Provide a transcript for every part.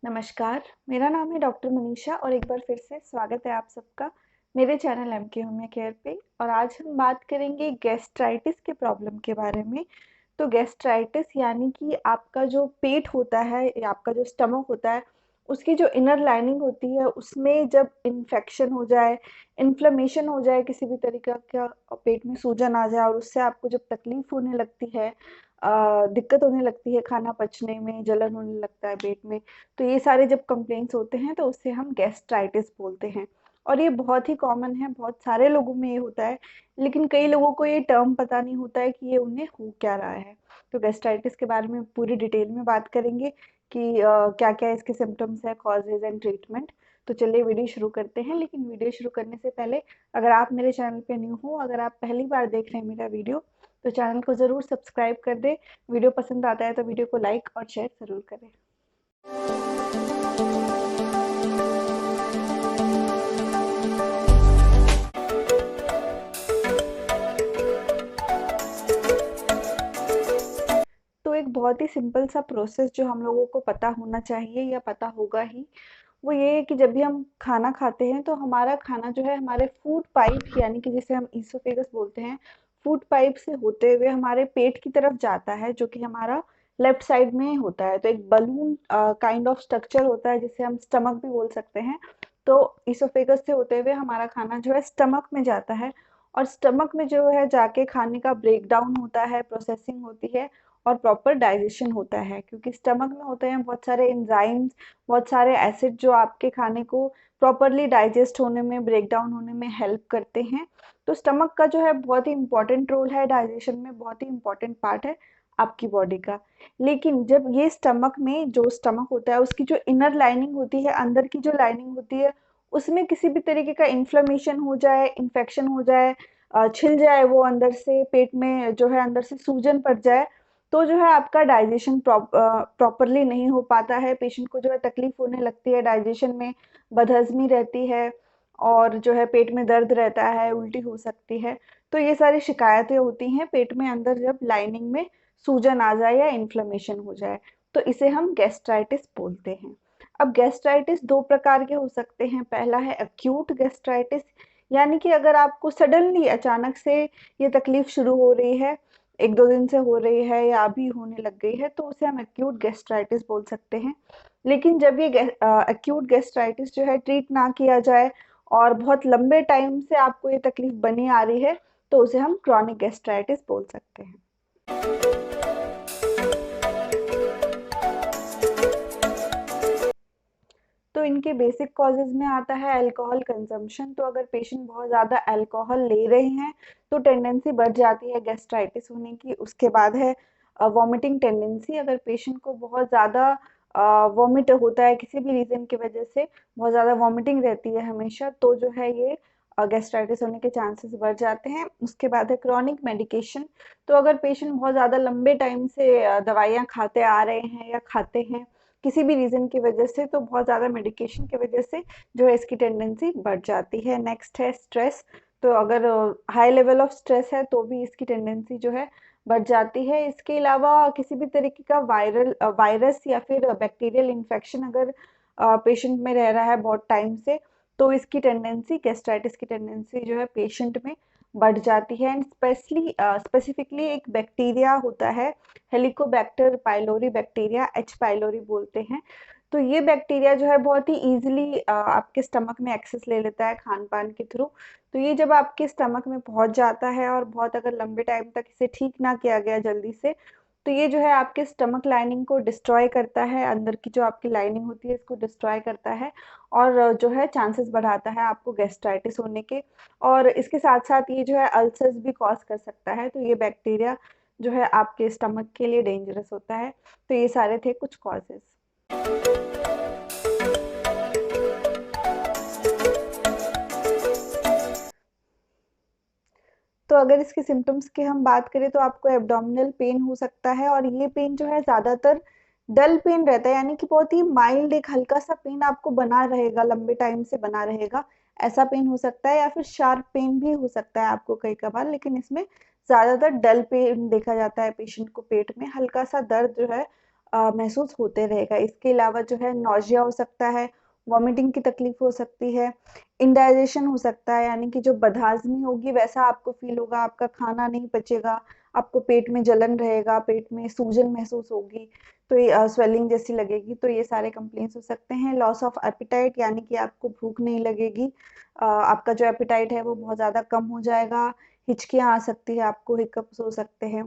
नमस्कार, मेरा नाम है डॉक्टर मनीषा और एक बार फिर से स्वागत है आप सबका मेरे चैनल एमके होमियो केयर पे। और आज हम बात करेंगे गैस्ट्राइटिस के प्रॉब्लम के बारे में। तो गैस्ट्राइटिस यानी कि आपका जो पेट होता है या आपका जो स्टमक होता है, उसकी जो इनर लाइनिंग होती है उसमें जब इन्फेक्शन हो जाए, इन्फ्लेमेशन हो जाए, किसी भी तरीके का पेट में सूजन आ जाए और उससे आपको जब तकलीफ होने लगती है, दिक्कत होने लगती है, खाना पचने में, जलन होने लगता है पेट में, तो ये सारे जब कंप्लेंट्स होते हैं तो उससे हम गैस्ट्राइटिस बोलते हैं। और ये बहुत ही कॉमन है, बहुत सारे लोगों में ये होता है, लेकिन कई लोगों को ये टर्म पता नहीं होता है कि ये उन्हें हो क्या रहा है। तो गैस्ट्राइटिस के बारे में पूरी डिटेल में बात करेंगे कि क्या क्या इसके सिम्टम्स है, कॉजेज एंड ट्रीटमेंट। तो चलिए वीडियो शुरू करते हैं, लेकिन वीडियो शुरू करने से पहले अगर आप मेरे चैनल पे न्यू हो, अगर आप पहली बार देख रहे हैं मेरा वीडियो, तो चैनल को ज़रूर सब्सक्राइब कर दें। वीडियो पसंद आता है तो वीडियो को लाइक और शेयर ज़रूर करें। तो एक बहुत ही सिंपल सा प्रोसेस जो हम लोगों को पता होना चाहिए या पता होगा ही, वो ये है कि जब भी हम खाना खाते हैं तो हमारा खाना जो है हमारे फूड पाइप यानी कि जिसे हम ईसोफेगस बोलते हैं, फूड पाइप से होते हुए हमारे पेट की तरफ जाता है, जो कि हमारा लेफ्ट साइड में होता है। तो एक बलून काइंड ऑफ स्ट्रक्चर होता है जिसे हम स्टमक भी बोल सकते हैं। तो ईसोफेगस से होते हुए हमारा खाना जो है स्टमक में जाता है, और स्टमक में जो है जाके खाने का ब्रेक डाउन होता है, प्रोसेसिंग होती है और प्रॉपर डाइजेशन होता है, क्योंकि स्टमक में होते हैं बहुत सारे एंजाइम्स, बहुत सारे एसिड जो आपके खाने को प्रॉपरली डाइजेस्ट होने में, ब्रेक डाउन होने में हेल्प करते हैं। तो स्टमक का जो है बहुत ही इंपॉर्टेंट रोल है डाइजेशन में, बहुत ही इंपॉर्टेंट पार्ट है आपकी बॉडी का। लेकिन जब ये स्टमक में, जो स्टमक होता है उसकी जो इनर लाइनिंग होती है, अंदर की जो लाइनिंग होती है, उसमें किसी भी तरीके का इन्फ्लेमेशन हो जाए, इन्फेक्शन हो जाए, छिल जाए वो अंदर से, पेट में जो है अंदर से सूजन पड़ जाए, तो जो है आपका डाइजेशन प्रॉपरली नहीं हो पाता है। पेशेंट को जो है तकलीफ होने लगती है डाइजेशन में, बदहजमी रहती है और जो है पेट में दर्द रहता है, उल्टी हो सकती है। तो ये सारी शिकायतें होती हैं पेट में अंदर जब लाइनिंग में सूजन आ जाए या इन्फ्लेमेशन हो जाए, तो इसे हम गैस्ट्राइटिस बोलते हैं। अब गैस्ट्राइटिस दो प्रकार के हो सकते हैं। पहला है एक्यूट गैस्ट्राइटिस, यानी कि अगर आपको सडनली अचानक से ये तकलीफ शुरू हो रही है, एक दो दिन से हो रही है या अभी होने लग गई है, तो उसे हम एक्यूट गैस्ट्राइटिस बोल सकते हैं। लेकिन जब ये एक्यूट गैस्ट्राइटिस जो है ट्रीट ना किया जाए और बहुत लंबे टाइम से आपको ये तकलीफ बनी आ रही है, तो उसे हम क्रॉनिक गैस्ट्राइटिस बोल सकते हैं। तो इनके बेसिक कॉजेज में आता है अल्कोहल कंजम्पशन। तो अगर पेशेंट बहुत ज़्यादा अल्कोहल ले रहे हैं तो टेंडेंसी बढ़ जाती है गैस्ट्राइटिस होने की। उसके बाद है वॉमिटिंग टेंडेंसी। अगर पेशेंट को बहुत ज़्यादा वॉमिट होता है किसी भी रीज़न की वजह से, बहुत ज़्यादा वॉमिटिंग रहती है हमेशा, तो जो है ये गैस्ट्राइटिस होने के चांसेस बढ़ जाते हैं। उसके बाद है क्रॉनिक मेडिकेशन। तो अगर पेशेंट बहुत ज़्यादा लंबे टाइम से दवाइयाँ खाते आ रहे हैं या खाते हैं किसी भी रीज़न की वजह से, तो बहुत ज़्यादा मेडिकेशन की वजह से जो है इसकी टेंडेंसी बढ़ जाती है। नेक्स्ट है स्ट्रेस। तो अगर हाई लेवल ऑफ स्ट्रेस है तो भी इसकी टेंडेंसी जो है बढ़ जाती है। इसके अलावा किसी भी तरीके का वायरस या फिर बैक्टीरियल इन्फेक्शन अगर पेशेंट में रह रहा है बहुत टाइम से, तो इसकी टेंडेंसी, गैस्ट्राइटिस की टेंडेंसी जो है पेशेंट में बढ़ जाती है। एंड स्पेसिफिकली एक बैक्टीरिया होता है, Helicobacter pylori bacteria, H pylori बोलते हैं। तो ये बैक्टीरिया जो है बहुत ही ईजिली आपके स्टमक में एक्सेस ले लेता है खान पान के थ्रू। तो ये जब आपके स्टमक में पहुंच जाता है और बहुत अगर लंबे टाइम तक इसे ठीक ना किया गया जल्दी से, तो ये जो है आपके स्टमक लाइनिंग को डिस्ट्रॉय करता है, अंदर की जो आपकी लाइनिंग होती है इसको डिस्ट्रॉय करता है, और जो है चांसेस बढ़ाता है आपको गैस्ट्राइटिस होने के। और इसके साथ साथ ये जो है अल्सर्स भी कॉज कर सकता है। तो ये बैक्टीरिया जो है आपके स्टमक के लिए डेंजरस होता है। तो ये सारे थे कुछ कॉजेज। तो अगर इसके सिम्टम्स की हम बात करें तो आपको एब्डोमिनल पेन हो सकता है, और ये पेन जो है ज़्यादातर डल पेन रहता है, यानी कि बहुत ही माइल्ड, एक हल्का सा पेन आपको बना रहेगा, लंबे टाइम से बना रहेगा, ऐसा पेन हो सकता है। या फिर शार्प पेन भी हो सकता है आपको कई कभार, लेकिन इसमें ज़्यादातर डल पेन देखा जाता है पेशेंट को। पेट में हल्का सा दर्द जो है महसूस होते रहेगा। इसके अलावा जो है नौजिया हो सकता है, वॉमिटिंग की तकलीफ हो सकती है, इंडाइजेशन हो सकता है, यानी कि जो बदहाज़मी होगी वैसा आपको फ़ील होगा, आपका खाना नहीं पचेगा, आपको पेट में जलन रहेगा, पेट में सूजन महसूस होगी, तो ये स्वेलिंग जैसी लगेगी, तो ये सारे कंप्लेंट्स हो सकते हैं। लॉस ऑफ एपेटाइट, यानी कि आपको भूख नहीं लगेगी, आपका जो एपेटाइट है वो बहुत ज़्यादा कम हो जाएगा, हिचकियाँ आ सकती है, आपको हिकअप्स हो सकते हैं,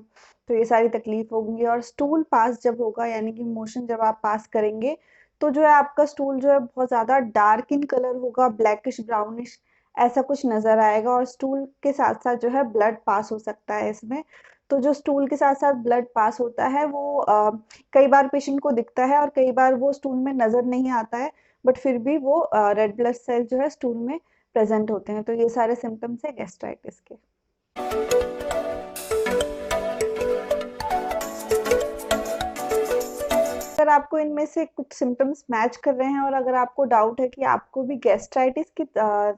तो ये सारी तकलीफ होंगी। और स्टूल पास जब होगा, यानी कि मोशन जब आप पास करेंगे, तो जो है आपका स्टूल जो है बहुत ज़्यादा डार्क इन कलर होगा, ब्लैकिश ब्राउनिश ऐसा कुछ नज़र आएगा, और स्टूल के साथ-साथ जो है ब्लड पास हो सकता है इसमें। तो जो स्टूल के साथ-साथ ब्लड पास होता है वो कई बार पेशेंट को दिखता है और कई बार वो स्टूल में नज़र नहीं आता है, बट फिर भी वो रेड ब्लड सेल जो है स्टूल में प्रेज़ेंट होते हैं। तो ये सारे सिम्पटम्स हैं गैस्ट्राइटिस के। अगर आपको इनमें से कुछ सिम्पटम्स मैच कर रहे हैं और अगर आपको डाउट है कि आपको भी गैस्ट्राइटिस की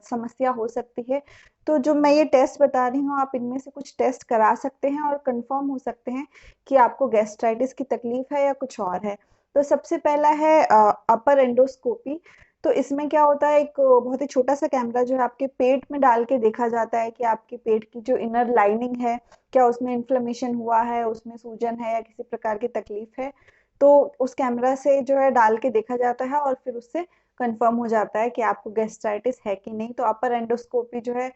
समस्या हो सकती है, तो जो मैं ये टेस्ट बता रही हूँ, आप इनमें से कुछ टेस्ट करा सकते हैं और कंफर्म हो सकते हैं कि आपको गैस्ट्राइटिस की तकलीफ है या कुछ और है। तो सबसे पहला है अपर एंडोस्कोपी। तो इसमें क्या होता है, एक बहुत ही छोटा-सा कैमरा जो है आपके पेट में डाल के देखा जाता है कि आपके पेट की जो इनर लाइनिंग है, क्या उसमें इन्फ्लेमेशन हुआ है, उसमें सूजन है या किसी प्रकार की तकलीफ है। तो उस कैमरा से जो है डाल के देखा जाता है और फिर उससे कंफर्म हो जाता है कि आपको गैस्ट्राइटिस है कि नहीं। तो अपर एंडोस्कोपी जो है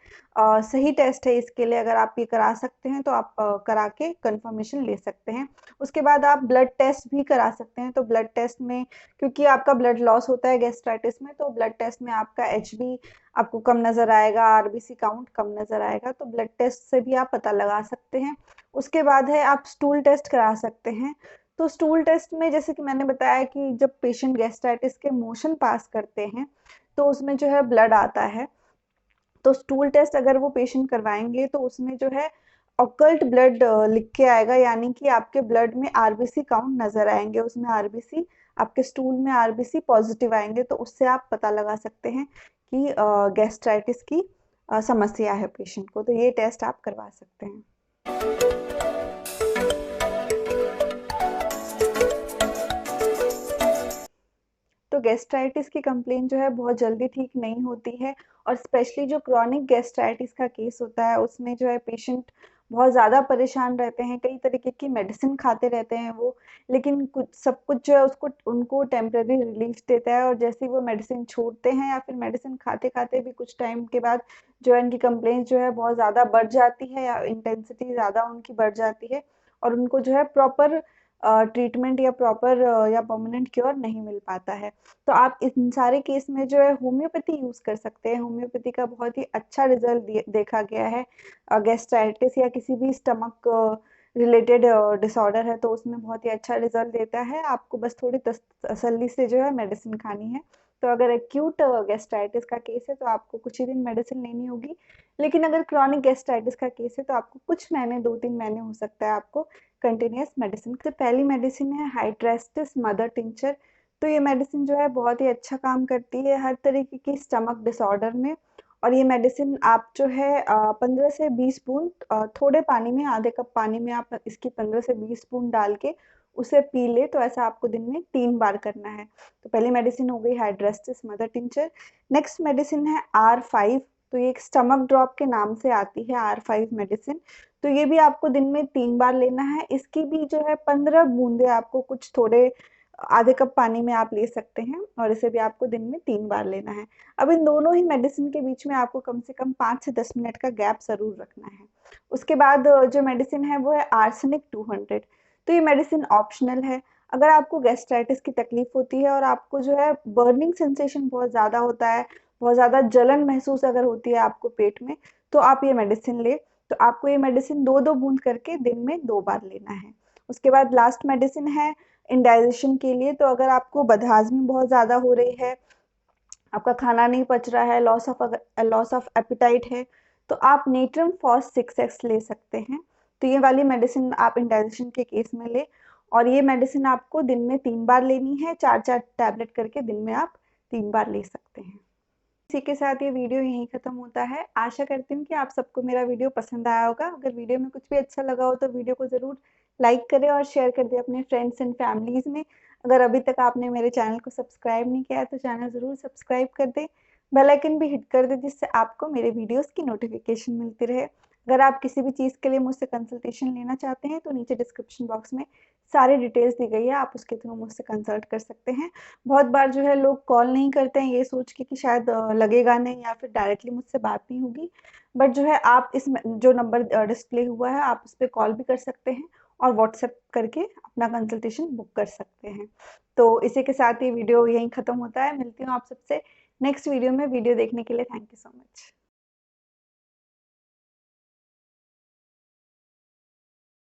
सही टेस्ट है इसके लिए। अगर आप ये करा सकते हैं तो आप करा के कंफर्मेशन ले सकते हैं। उसके बाद आप ब्लड टेस्ट भी करा सकते हैं। तो ब्लड टेस्ट में, क्योंकि आपका ब्लड लॉस होता है गैस्ट्राइटिस में, तो ब्लड टेस्ट में आपका एचबी आपको कम नज़र आएगा, आरबीसी काउंट कम नज़र आएगा, तो ब्लड टेस्ट से भी आप पता लगा सकते हैं। उसके बाद है आप स्टूल टेस्ट करा सकते हैं। तो स्टूल टेस्ट में जैसे कि मैंने बताया कि जब पेशेंट गैस्ट्राइटिस के मोशन पास करते हैं, तो उसमें जो है ब्लड आता है। तो स्टूल टेस्ट अगर वो पेशेंट करवाएँगे तो उसमें जो है ऑकल्ट ब्लड लिख के आएगा, यानी कि आपके ब्लड में आरबीसी काउंट नज़र आएँगे, उसमें आरबीसी आपके स्टूल में आरबीसी पॉजिटिव आएँगे, तो उससे आप पता लगा सकते हैं कि गैस्ट्राइटिस की समस्या है पेशेंट को, तो ये टेस्ट आप करवा सकते हैं। तो गैस्ट्राइटिस की कंप्लेन जो है बहुत जल्दी ठीक नहीं होती है, और स्पेशली जो क्रॉनिक गैस्ट्राइटिस का केस होता है उसमें जो है पेशेंट बहुत ज़्यादा परेशान रहते हैं, कई तरीके की मेडिसिन खाते रहते हैं वो, लेकिन कुछ सब कुछ जो है उसको उनको टेम्परेरी रिलीफ देता है, और जैसे ही वो मेडिसिन छोड़ते हैं या फिर मेडिसिन खाते-खाते भी कुछ टाइम के बाद जो है इनकी कंप्लेंट जो है बहुत ज़्यादा बढ़ जाती है या इंटेंसिटी ज़्यादा उनकी बढ़ जाती है, और उनको जो है प्रॉपर ट्रीटमेंट या प्रॉपर या परमानेंट क्योर नहीं मिल पाता है। तो आप इन सारे केस में जो है होम्योपैथी यूज़ कर सकते हैं। होम्योपैथी का बहुत ही अच्छा रिज़ल्ट देखा गया है। गैस्ट्राइटिस या किसी भी स्टमक रिलेटेड डिसऑर्डर है तो उसमें बहुत ही अच्छा रिज़ल्ट देता है। आपको बस थोड़ी तसल्ली से जो है मेडिसिन खानी है। तो अगर एक्यूट गैस्ट्राइटिस का केस है तो आपको कुछ ही दिन मेडिसिन लेनी होगी। लेकिन अगर क्रॉनिक गैस्ट्राइटिस का केस है तो आपको कुछ महीने, 2-3 महीने हो सकता है आपको कंटिन्यूअस मेडिसिन। तो पहली मेडिसिन है हाइड्रेस्टिस मदर टिंचर। तो ये मेडिसिन जो है बहुत ही अच्छा काम करती है हर तरीके की स्टमक डिसऑर्डर में, और ये मेडिसिन आप जो है 15 से 20 बूंद थोड़े पानी में, आधे कप पानी में आप इसकी 15 से 20 बूंद डाल के उसे पी ले, तो ऐसा आपको दिन में 3 बार करना है। तो पहली मेडिसिन हो गई Hydrastis mother tincture. Next medicine है R5। तो ये एक स्टमक ड्रॉप के नाम से आती है R5 मेडिसिन। तो ये भी आपको दिन में 3 बार लेना है। इसकी भी जो है 15 बूंदे आपको कुछ थोड़े आधे कप पानी में आप ले सकते हैं, और इसे भी आपको दिन में 3 बार लेना है। अब इन दोनों ही मेडिसिन के बीच में आपको कम से कम 5 से 10 मिनट का गैप ज़रूर रखना है। उसके बाद जो मेडिसिन है वो है आर्सेनिक 200। तो ये मेडिसिन ऑप्शनल है। अगर आपको गैस्ट्राइटिस की तकलीफ होती है और आपको जो है बर्निंग सेंसेशन बहुत ज़्यादा होता है, बहुत ज़्यादा जलन महसूस अगर होती है आपको पेट में, तो आप ये मेडिसिन लें। तो आपको ये मेडिसिन 2-2 बूंद करके दिन में 2 बार लेना है। उसके बाद लास्ट मेडिसिन है इंडाइजेशन के लिए। तो अगर आपको बदहज़मी बहुत ज़्यादा हो रही है, आपका खाना नहीं पच रहा है, लॉस ऑफ एपेटाइट है, तो आप नेट्रम फॉस 6x ले सकते हैं। तो ये वाली मेडिसिन आप इंडाइजेशन के केस में लें, और ये मेडिसिन आपको दिन में 3 बार लेनी है, 4-4 टैबलेट करके दिन में आप 3 बार ले सकते हैं। इसी के साथ ये वीडियो यहीं ख़त्म होता है। आशा करती हूँ कि आप सबको मेरा वीडियो पसंद आया होगा। अगर वीडियो में कुछ भी अच्छा लगा हो तो वीडियो को ज़रूर लाइक करें और शेयर कर दें अपने फ्रेंड्स एंड फैमिलीज़ में। अगर अभी तक आपने मेरे चैनल को सब्सक्राइब नहीं किया है तो चैनल ज़रूर सब्सक्राइब कर दें, बेल आइकन भी हिट कर दें जिससे आपको मेरे वीडियोज़ की नोटिफिकेशन मिलती रहे। अगर आप किसी भी चीज़ के लिए मुझसे कंसल्टेशन लेना चाहते हैं तो नीचे डिस्क्रिप्शन बॉक्स में सारी डिटेल्स दी गई है, आप उसके थ्रू मुझसे कंसल्ट कर सकते हैं। बहुत बार जो है लोग कॉल नहीं करते हैं ये सोच के कि शायद लगेगा नहीं या फिर डायरेक्टली मुझसे बात नहीं होगी, बट जो है आप इसमें जो नंबर डिस्प्ले हुआ है आप उस पर कॉल भी कर सकते हैं और व्हाट्सएप करके अपना कंसल्टेशन बुक कर सकते हैं। तो इसी के साथ ये वीडियो यहीं ख़त्म होता है। मिलती हूँ आप सबसे नेक्स्ट वीडियो में। वीडियो देखने के लिए थैंक यू सो मच।